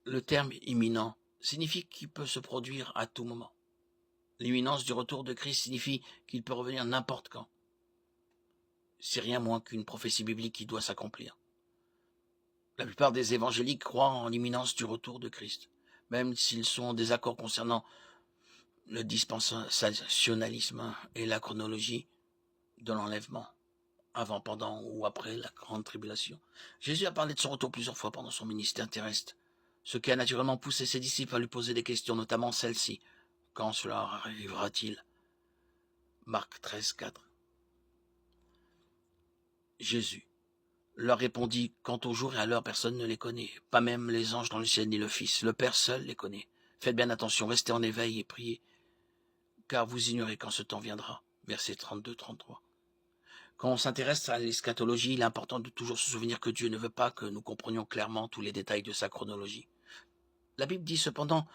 Le terme imminent signifie qu'il peut se produire à tout moment. L'imminence du retour de Christ signifie qu'il peut revenir n'importe quand. C'est rien moins qu'une prophétie biblique qui doit s'accomplir. La plupart des évangéliques croient en l'imminence du retour de Christ, même s'ils sont en désaccord concernant le dispensationalisme et la chronologie de l'enlèvement, avant, pendant ou après la grande tribulation. Jésus a parlé de son retour plusieurs fois pendant son ministère terrestre, ce qui a naturellement poussé ses disciples à lui poser des questions, notamment celle-ci. Quand cela arrivera-t-il? Marc 13, 4. Jésus leur répondit, quant au jour et à l'heure, personne ne les connaît, pas même les anges dans le ciel ni le Fils. Le Père seul les connaît. Faites bien attention, restez en éveil et priez, car vous ignorez quand ce temps viendra. Versets 32-33. Quand on s'intéresse à l'eschatologie, il est important de toujours se souvenir que Dieu ne veut pas que nous comprenions clairement tous les détails de sa chronologie. La Bible dit cependant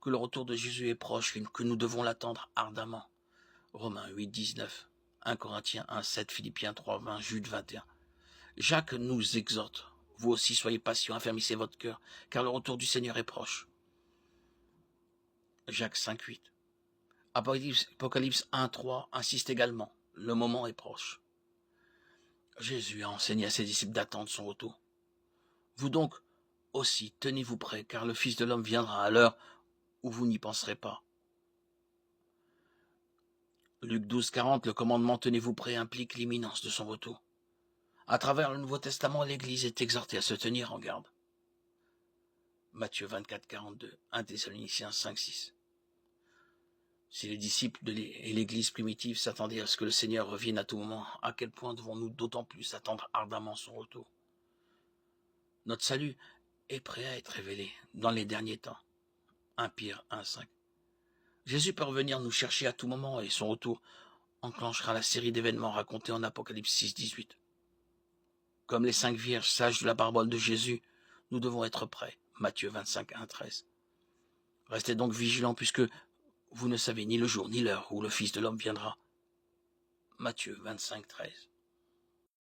que le retour de Jésus est proche, que nous devons l'attendre ardemment. Romains 8, 19, 1 Corinthiens 1, 7, Philippiens 3, 20, Jude 21. Jacques nous exhorte. Vous aussi soyez patients, affermissez votre cœur, car le retour du Seigneur est proche. Jacques 5, 8. Apocalypse 1, 3 insiste également. Le moment est proche. Jésus a enseigné à ses disciples d'attendre son retour. Vous donc aussi, tenez-vous prêts, car le Fils de l'homme viendra à l'heure où vous n'y penserez pas. Luc 12, 40, le commandement tenez-vous prêts implique l'imminence de son retour. À travers le Nouveau Testament, l'Église est exhortée à se tenir en garde. Matthieu 24, 42, 1 Thessaloniciens 5, 6. Si les disciples et l'Église primitive s'attendaient à ce que le Seigneur revienne à tout moment, à quel point devons-nous d'autant plus attendre ardemment son retour? Notre salut est prêt à être révélé dans les derniers temps. 1 Pierre 1, 5. Jésus peut revenir nous chercher à tout moment et son retour enclenchera la série d'événements racontés en Apocalypse 6, 18. Comme les 5 vierges sages de la parabole de Jésus, nous devons être prêts. Matthieu 25, 1, 13. Restez donc vigilants puisque vous ne savez ni le jour ni l'heure où le Fils de l'homme viendra. Matthieu 25, 13.